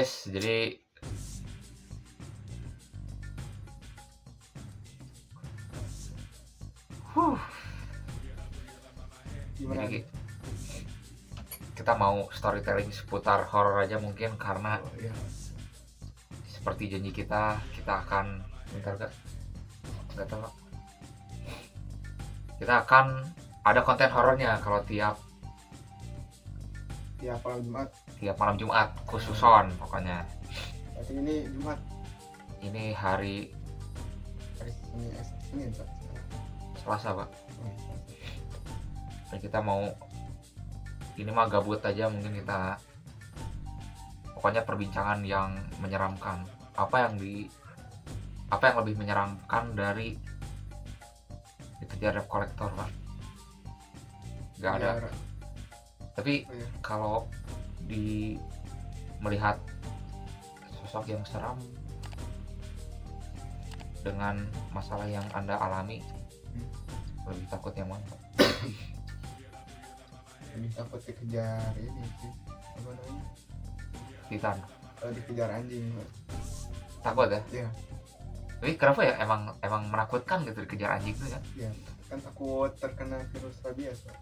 Jadi Gimana jadi nih? kita mau storytelling seputar horor aja mungkin karena Oh, iya. seperti janji kita akan bentar nggak tahu Pak. Kita akan ada konten horornya kalau tiap Tiap malam Jumat. malam Jumat khususon pokoknya. Berarti ini Jumat. Ini hari Hari Senin, Pak. Selasa Pak. Oh, iya. Dan kita mau ini mah gabut aja mungkin kita pokoknya perbincangan yang menyeramkan. Apa yang lebih menyeramkan dari dikejar debt collector Pak? Gak ada. Biar- Tapi Oh, iya. kalau melihat sosok yang seram dengan masalah yang Anda alami, lebih takut yang mana Pak? Lebih takut dikejar ini sih. Apa namanya? Titan. Dikejar anjing, Pak. Takut ya? Iya. Tapi kenapa ya emang menakutkan gitu dikejar anjing itu ya? Iya. Kan takut terkena virus rabies, Pak.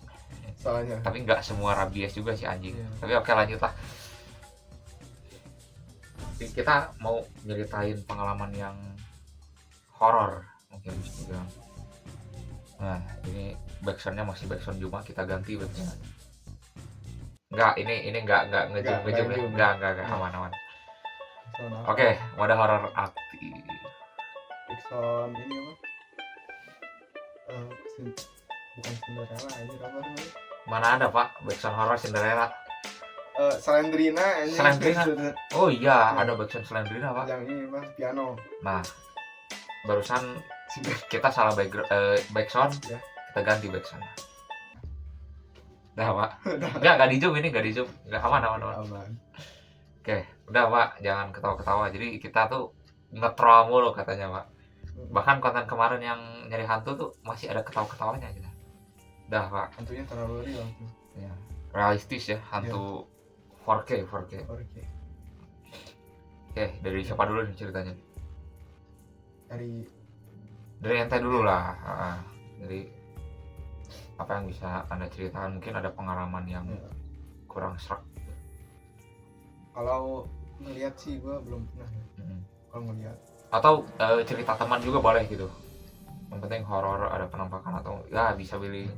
Soalnya. Tapi nggak semua rabies juga sih anjing. Iya. Tapi oke, lanjut lah. Kita mau nyeritain pengalaman yang horor mungkin bisa dibilang. Nah ini backsoundnya masih backsound Juma, kita ganti backsound. Enggak, ini enggak ngejum ya. Enggak aman. Soalnya Oke, mode horor aktif. Dixon ini apa? Bukan Cinderella, ini apa namanya? Mana ada Pak backsound horor Cinderella? Slendrina ini. Slendrina? Oh iya, ada backsound Slendrina Pak. Yang ini Mas, piano. Nah, barusan kita salah backsound, Ya. kita ganti backsound. Udah Pak. Enggak di zoom ini, enggak di zoom. Enggak aman. Aman. Oke, udah Pak, jangan ketawa-ketawa. Jadi kita tuh nge-troll mulu katanya Pak. Bahkan konten kemarin yang nyari hantu tuh masih ada ketawa-ketawanya gitu. Udah Pak, Hantunya terlalu real tuh. ya, realistis ya hantu 4K. Oke. Oke, dari siapa dulu nih ceritanya? Dari Ente dulu lah. Jadi apa yang bisa Anda ceritakan? Mungkin ada pengalaman yang Ya. kurang serak. Kalau ngeliat sih gue belum pernah ya. Kalau ngeliat Atau cerita teman juga boleh gitu. Yang penting horor, ada penampakan atau ya bisa pilih.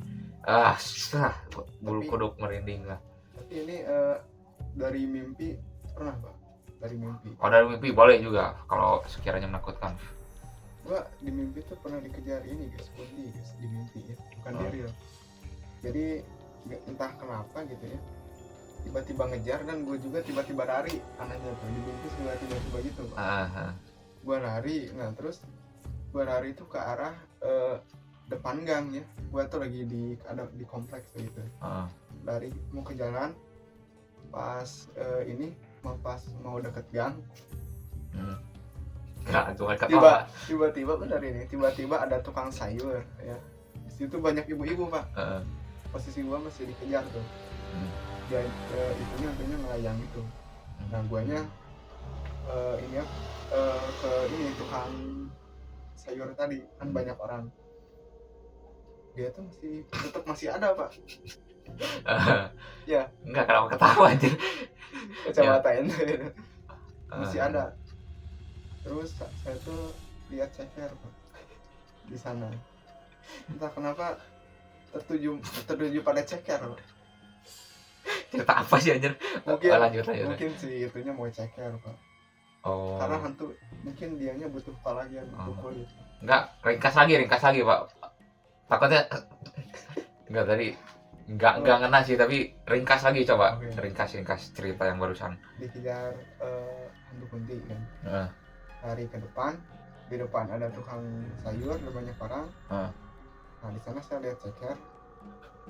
Bulu kuduk merinding lah. tapi ini dari mimpi pernah Pak, dari mimpi Oh, dari mimpi boleh juga kalau sekiranya menakutkan. gue di mimpi tuh pernah dikejar ini guys, kunti guys, di mimpi ya, bukan di real. Jadi entah kenapa gitu ya, tiba-tiba ngejar dan gue juga tiba-tiba lari. Anehnya tuh di mimpi sudah tiba-tiba gitu Pak. Gue lari, nah terus gue lari tuh ke arah depan gang ya. Gue tuh lagi ada di kompleks gitu. Lari mau ke jalan, pas mau deket gang, Enggak, cuma ketawa. tiba-tiba ada tukang sayur ya. Di situ banyak ibu-ibu Pak. Posisi gue masih dikejar tuh. Dia itunya ngelayang gitu. Nah guanya ke ini tukang sayur tadi kan banyak orang. Dia tuh masih ada Pak. Ya. Enggak, kenapa ketawa aja. Kacamata ente masih ada. Terus saya tuh lihat ceker Pak di sana. Entah kenapa tertuju pada ceker Pak. Cerita apa sih anjir? Lanjut. Mungkin sih itunya mau ceker Pak. Oh. Karena hantu mungkin dianya butuh kolagen, butuh kulit. Enggak, ringkas lagi Pak. Takutnya enggak tadi enggak ngena sih, tapi ringkas lagi coba. Okay. Ringkas cerita yang barusan. Dikejar hantu kunti kan. Lari ke depan, di depan ada tukang sayur dan banyak orang. Nah di sana saya lihat ceker,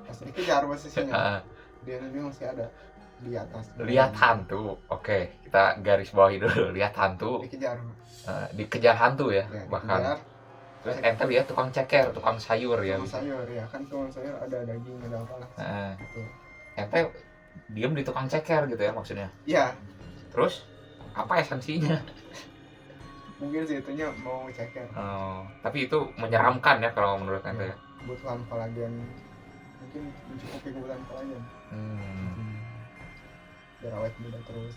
masih dikejar posisinya. Dia masih ada di atas. Lihat hantu, oke, kita garis bawahi dulu. Lihat hantu, dikejar hantu ya bahkan. Dikejar. Terus ente lihat tukang ceker, tukang sayur ya. Tukang sayur ya kan, tukang sayur ada daging, ada apa lah. Gitu. Ente diem di tukang ceker gitu ya maksudnya? Iya. Terus apa esensinya? Mungkin sih itunya mau ceker. Tapi itu menyeramkan ya kalau menurut ente ya. Kebutuhan kolagen, mungkin mencukupi kebutuhan kolagen. Biar awet muda terus.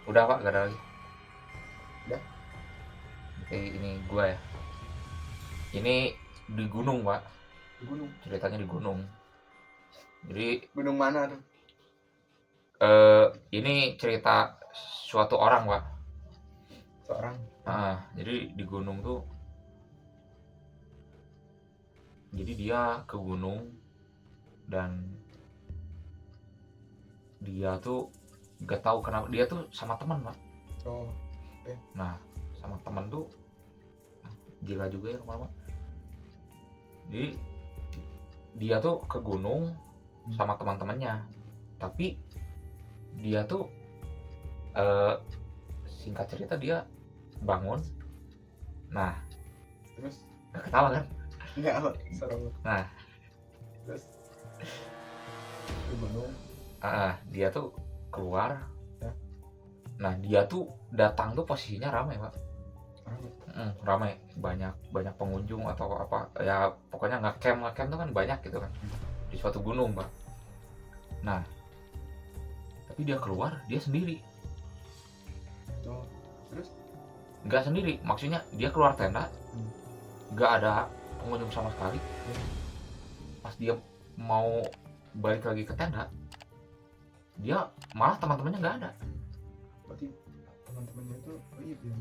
Udah Pak, gak ada lagi. Udah. Oke, ini gua ya. Ini di gunung Pak. Di gunung. Ceritanya di gunung. Jadi Gunung mana tuh? ini cerita suatu orang Pak. Seorang. Jadi di gunung tuh, jadi dia ke gunung dan dia tuh gak tahu kenapa dia tuh sama teman Pak. Oh. Nah sama teman tuh gila juga ya kemana. Jadi dia tuh ke gunung sama teman-temannya, tapi dia tuh singkat cerita dia bangun. Nah Terus gak ketawa kan? enggak apa, serem. Nah Terus di gunung. Dia tuh keluar Ya. Nah dia tuh datang tuh posisinya ramai Pak. Ramai, banyak pengunjung atau apa ya, pokoknya ngecamp tuh kan banyak gitu kan di suatu gunung Pak. Nah tapi dia keluar, dia sendiri. Oh. Terus Nggak sendiri, maksudnya dia keluar tenda, nggak ada pengunjung sama sekali. Pas dia mau balik lagi ke tenda, dia malah teman-temannya nggak ada. berarti teman-temannya itu iya.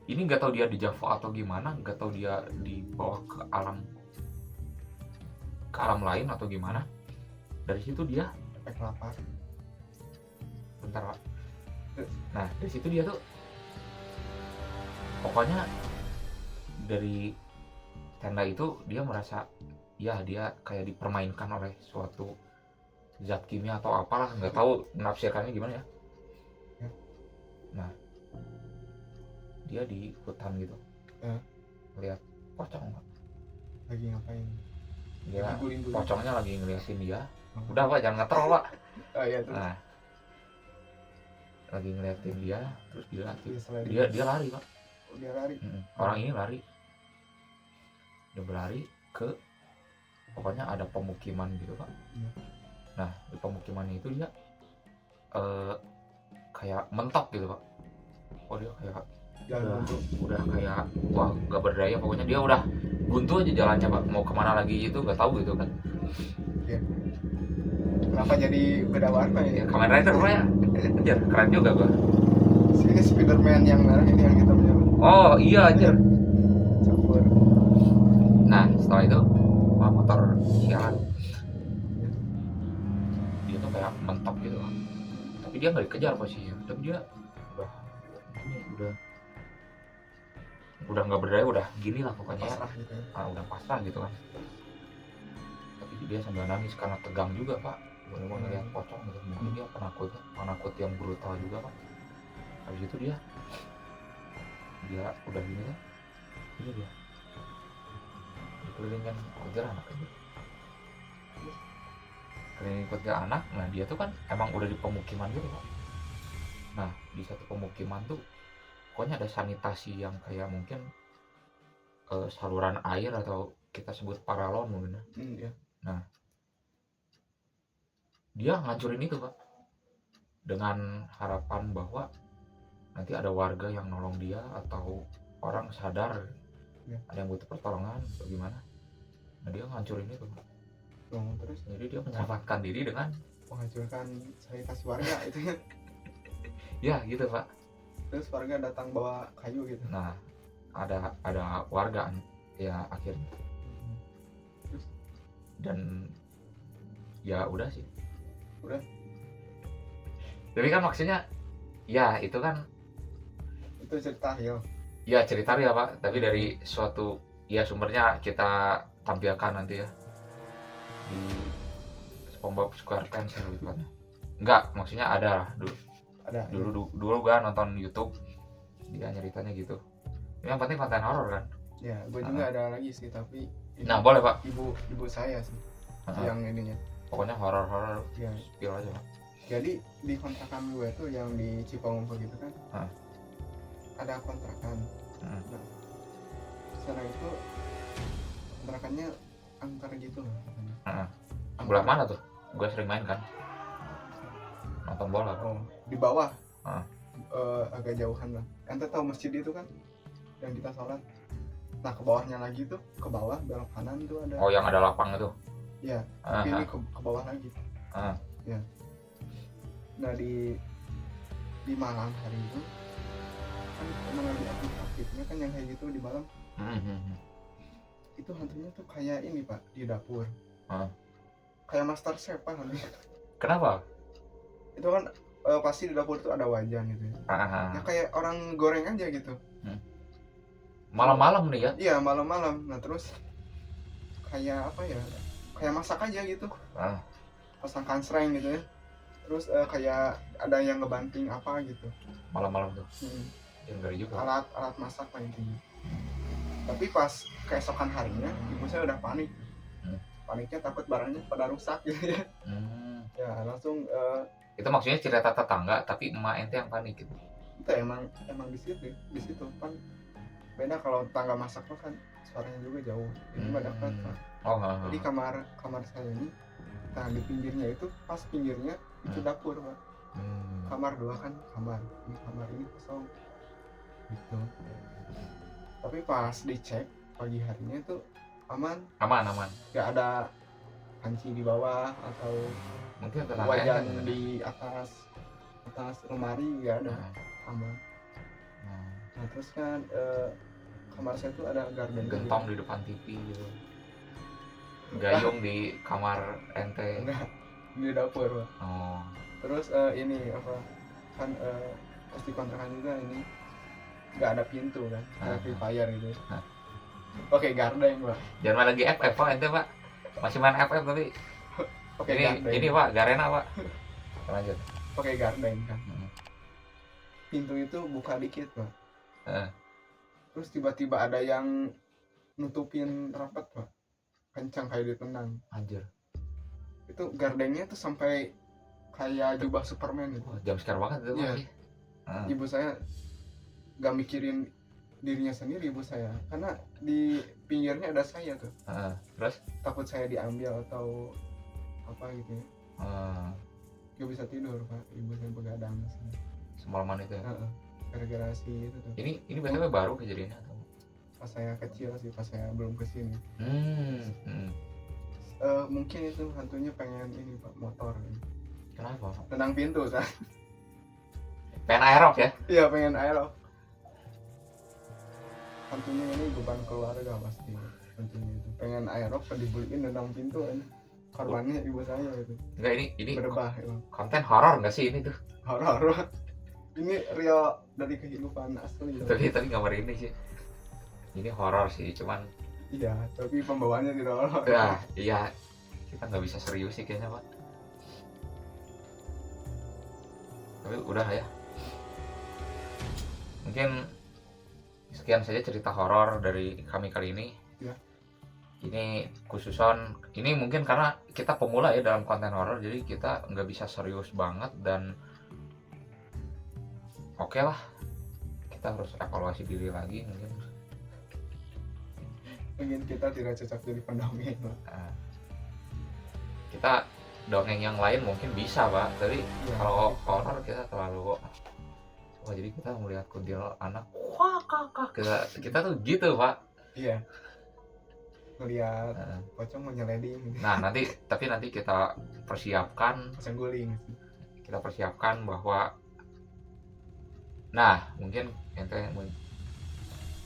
Ini nggak tahu dia dijangkau atau gimana, nggak tahu dia dibawa ke alam lain atau gimana. Dari situ dia Efek lapar. bentar Pak. Nah dari situ dia tuh pokoknya dari tenda itu dia merasa ya dia kayak dipermainkan oleh suatu zat kimia atau apalah, nggak tahu menafsirkannya gimana ya. Nah dia di hutan gitu, lihat pocong Pak. Lagi ngapain? Dia Lagi guling-guling. pocongnya lagi ngeliatin dia. Udah Pak, jangan ngetrol Pak. Oh iya terus. Nah lagi ngeliatin dia, terus Iya, dia lari Pak. Dia lari. Orang ini lari, dia berlari ke, pokoknya ada pemukiman gitu Pak. Nah di pemukiman itu dia kayak mentok gitu Pak. Oh dia kayak udah kayak wah gak berdaya, pokoknya dia udah buntu aja jalannya Pak, mau kemana lagi itu gak tahu gitu kan. Kenapa jadi beda warna ini? Ya, Kamen Rider Pak ya. Anjir, keren juga gua. Sini Spiderman yang merah ini yang hitamnya. Oh iya anjir. Campur. Nah setelah itu motor jalan, dia tuh kayak mentok gitu Pak. Tapi dia nggak dikejar posisinya, tapi dia udah nggak berdaya, udah gini lah pokoknya. Pasrah gitu ya. Udah pasrah gitu kan. Tapi dia sambil nangis karena tegang juga Pak. Bener-bener ngeliat pocong gitu. Mungkin dia penakut yang brutal juga Pak. Habis itu dia udah gini kan, ini dia dikelilingin kuntilanak gitu. Kelilingin kuntilanak. Nah dia tuh kan emang udah di pemukiman gitu Pak. Nah di satu pemukiman tuh pokoknya ada sanitasi yang kayak mungkin saluran air atau kita sebut paralon mungkin. Iya. Nah dia ngancurin itu Pak, dengan harapan bahwa nanti ada warga yang nolong dia atau orang sadar ada yang butuh pertolongan atau gimana. Nah dia ngancurin itu Pak. Terus Jadi dia menyelamatkan diri dengan menghancurkan sanitasi warga itu ya. Ya gitu Pak. Terus warga datang bawa kayu gitu. Nah ada warga ya akhirnya. Terus Dan ya udah sih. Udah. Tapi kan maksudnya ya itu kan Itu cerita real. ya cerita ya Pak, tapi dari suatu ya sumbernya kita tampilkan nanti ya di SpongeBob SquarePants gitu kan. Enggak, maksudnya ada lah dulu gua nonton YouTube dia ceritanya gitu. Yang penting konten horor kan. Ya, gue juga ada lagi sih tapi Nah boleh Pak. Ibu saya sih yang ininya. Pokoknya horor Ya. spill aja Pak. Jadi di kontrakan gue tuh yang di Cipayung gitu kan, Hah. ada kontrakan. Hmm. Nah, sana itu kontrakannya angker gitu loh katanya. Heeh. Sebelah mana tuh? Gue sering main kan, nonton bola. Oh, di bawah. Ah. Agak jauhan lah. Ente tahu masjid itu kan yang kita sholat? Nah, ke bawahnya lagi tuh, ke bawah belok kanan tuh ada. Oh, yang ada lapang itu. Iya, Ah, tapi ini ah. ke bawah lagi. Ah. Ya. Nah, di malam hari itu kan emang lagi aktif-aktifnya kan yang kayak gitu di malam. Itu hantunya tuh kayak ini Pak, di dapur. Kayak Master Chef Pak hantunya. Kenapa? Itu kan pasti di dapur tuh ada wajan gitu ya. Ya kayak orang goreng aja gitu. Malam-malam nih ya? Iya, malam-malam. Nah, terus kayak apa ya? Kayak masak aja gitu. Pasang kansreng gitu ya. Terus kayak ada yang ngebanting apa gitu. Malam-malam tuh. Yang ngeri juga. Alat masak lah intinya. Tapi pas keesokan harinya, ibu saya udah panik. Paniknya takut barangnya pada rusak gitu ya. Ya, langsung itu maksudnya cerita tetangga tapi emak ente yang panik gitu. Itu emang di situ kan beda. Kalau tetangga masak tuh kan suaranya juga jauh, ini mah dekat Pak. Jadi kamar saya ini, nah di pinggirnya itu, pas pinggirnya itu dapur Pak. Kamar dua kan, kamar ini kosong gitu. Tapi pas dicek pagi harinya itu aman, nggak ada panci di bawah atau mungkin wajan di atas lemari, nggak ada, aman. Nah, terus kan kamar saya tuh ada garden gentong di depan TV gitu, gayung di kamar ente. Enggak, di dapur Pak. Terus ini apa kan, pas di kontrakan juga ini nggak ada pintu kan, ada free fire gitu. Oke, garden Pak. Jangan main lagi FF Pak ente Pak, masih main FF tapi ini Pak Garena Pak. Lanjut. Pakai garden kan. Pintu itu buka dikit Pak. Terus tiba-tiba ada yang nutupin rapat Pak, kencang kayak ditendang. Anjir. Itu gardennya tuh sampai kayak jubah Superman gitu. Jam scare banget itu Pak. Ibu saya gak mikirin dirinya sendiri, ibu saya, karena di pinggirnya ada saya tuh. Terus takut saya diambil atau apa gitu ya. Gak bisa tidur Pak, ibu saya begadang semalaman itu ya. Gara-gara si itu tuh. Ini betul baru kejadiannya atau pas saya kecil sih, pas saya belum kesini. Mungkin itu hantunya pengen ini Pak, motor. Kenapa? Tendang pintu kan. Pengen aerob ya? Iya, pengen aerob. Hantunya ini beban keluarga pasti. Hantunya itu pengen aerob, dibeliin tendang pintu kan. Korbannya ibu saya itu. Enggak, ini berbah konten horor nggak sih ini tuh? Horor. Ini real dari kehidupan asli. Tapi nggak ini sih. Ini horor sih, cuman. Iya, tapi pembawaannya tidak horor. Ya, iya. Kita nggak bisa serius sih kayaknya Pak. Tapi udah ya. Mungkin sekian saja cerita horor dari kami kali ini. Ya. Ini khususon, ini mungkin karena kita pemula ya dalam konten horor, jadi kita nggak bisa serius banget dan oke lah, kita harus evaluasi diri lagi mungkin kita tidak cocok jadi pendongeng. Kita dongeng yang lain mungkin bisa Pak, tapi kalau horor kita terlalu jadi kita melihat kuntilanak kita tuh gitu Pak. Iya, ngelihat pocong menyeliding. Nah nanti kita persiapkan guling. Kita persiapkan bahwa mungkin ente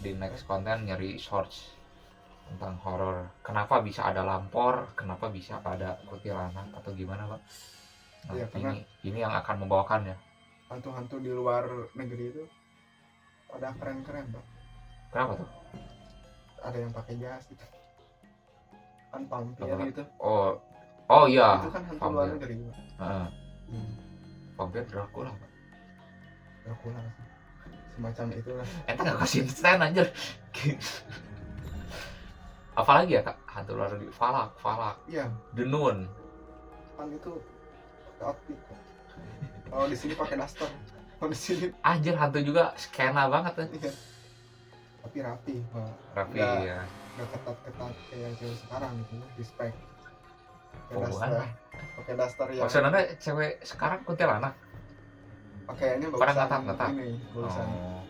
di next konten nyari source tentang horor, kenapa bisa ada lampor, kenapa bisa ada kuntilanak atau gimana Pak. Ini yang akan membawakan ya. Hantu-hantu di luar negeri itu pada keren-keren Pak. Kenapa tuh? Ada yang pakai jas gitu. Kan vampir gitu. Oh iya. Itu kan hantu luar negeri Pak. Vampir Dracula Pak. Dracula sih. Semacam itulah. Ente gak kasih stand anjir. Apalagi ya Kak? Hantu luar negeri. Falak. Iya. The Nun. Kan itu outfit Pak. Kalau di sini pakai daster. Kalau di sini Anjir, hantu juga skena banget ya. iya. Tapi rapi, Pak. Rapi Nggak- ya. Nggak ketat-ketat kayak cewek sekarang gitu ya. Respect. Pakai Oh, daster. bukan. Pakai daster yang Maksudnya cewek sekarang kuntilanak. pakaiannya Pada bagusan ngatap-ngatap. ini, bagusan Oh,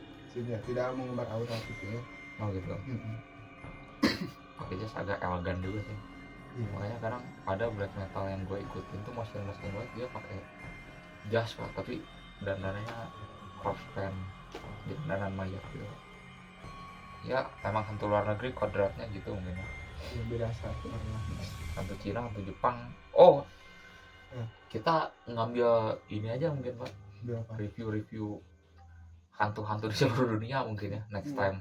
tidak mengumbar aurat gitu ya. oh gitu. Mm-mm. Pakai jas agak elegan juga sih. Iya. Makanya kadang ada black metal yang gue ikutin tuh motion banget, dia pakai jas pak, tapi dandanannya cross band, jadi dandanan mayat gitu. Ya emang hantu luar negeri kodratnya gitu mungkin ya. Ya, beda satu warna. Hantu Cina, hantu Jepang. Oh, Ya. kita ngambil ini aja mungkin pak, Berapa? review hantu-hantu di seluruh dunia mungkin ya next Hmm. time.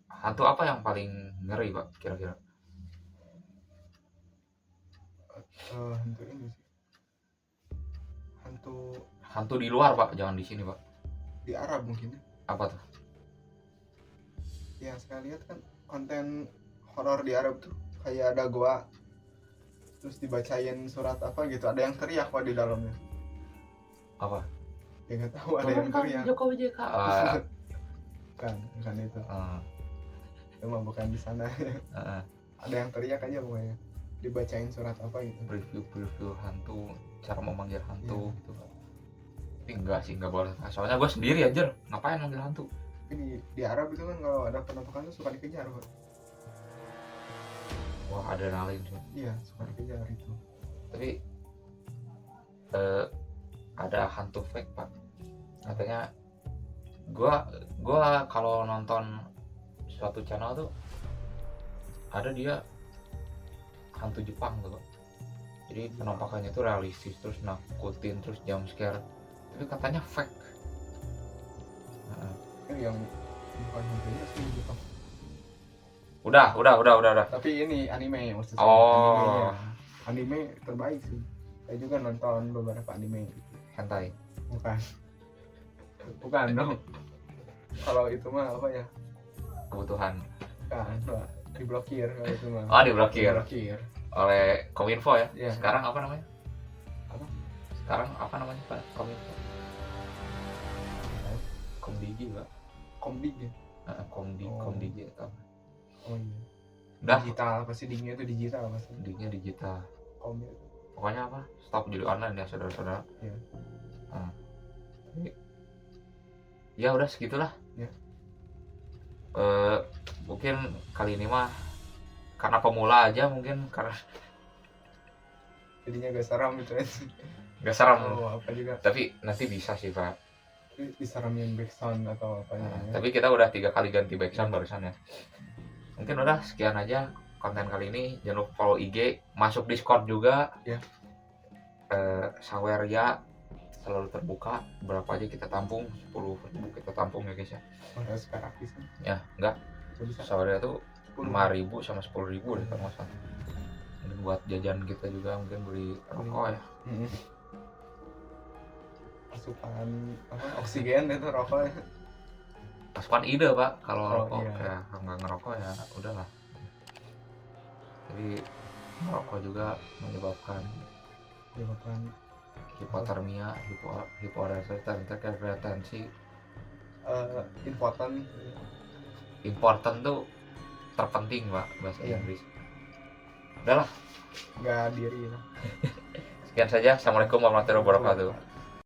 Hantu apa yang paling ngeri pak kira-kira? Hantu ini sih. Hantu di luar pak, jangan di sini pak. Di Arab mungkin ya. Apa tuh? Ya saya lihat kan konten horor di Arab tuh kayak ada goa terus dibacain surat apa gitu, ada yang teriak pak di dalamnya. Apa? Ya nggak tahu, ada yang teriak. Jokowi JK. Bukan itu. Cuma bukan di sana. Ada yang teriak aja pokoknya, dibacain surat apa gitu. Review hantu, cara memanggil hantu gitu. Tapi enggak sih, enggak boleh. Soalnya gue sendiri anjir, ngapain manggil hantu? Tapi di Arab itu kan kalau ada penampakan tuh suka dikejar pak. Wah, adrenalin sih. Iya, suka dikejar itu. Tapi ada hantu fake pak. Katanya gua kalau nonton suatu channel tuh ada dia hantu Jepang tuh pak. Jadi penampakannya tuh realistis, terus nakutin, terus jump scare. Tapi katanya fake. Yang bukan hantunya sih gitu. Udah. Tapi ini anime maksudnya. Oh. Anime terbaik sih. Saya juga nonton beberapa anime. Hentai. Bukan dong. Kalau itu mah apa ya? Kebutuhan. Kan, Pak. Diblokir kalau itu mah. Oh, diblokir. Diblokir. Oleh Kominfo ya. Iya. Sekarang apa namanya? Apa? Pak? Kominfo. Komdigi pak. Komdik ya. Komdigi apa? Oh iya. Udah. Digital pasti dingnya itu digital pasti. Komdiginya digital. Komdik. Pokoknya apa? Stop jadi online ya saudara-saudara. Iya. Ya udah segitulah. Ya. Mungkin kali ini mah karena pemula aja mungkin, karena Jadinya gak seram gitu ya. gak seram. Oh, apa juga. Tapi nanti bisa sih pak. Diseramin backsound atau apanya ya. Tapi kita udah 3 kali ganti backsound barusan ya. Mungkin udah sekian aja konten kali ini. Jangan lupa follow IG, masuk Discord juga ya. Saweria selalu terbuka, berapa aja kita tampung, 10.000 kita tampung ya guys ya. Udah sekarang bisa. Ya enggak, Bisa. Saweria tuh 10.000 sama 10.000 deh kalau nggak salah. Mungkin buat jajan kita juga, mungkin beli rokok ya. Asupan apa, oksigen itu rokok ya. Asupan ide pak, kalau rokok iya. ya nggak ngerokok ya udahlah. Jadi merokok juga menyebabkan hipotermia, hiporetensi. Important tuh terpenting pak, bahasa Iya. Inggris. Udahlah, Nggak diri lah. sekian saja. Assalamualaikum warahmatullahi wabarakatuh.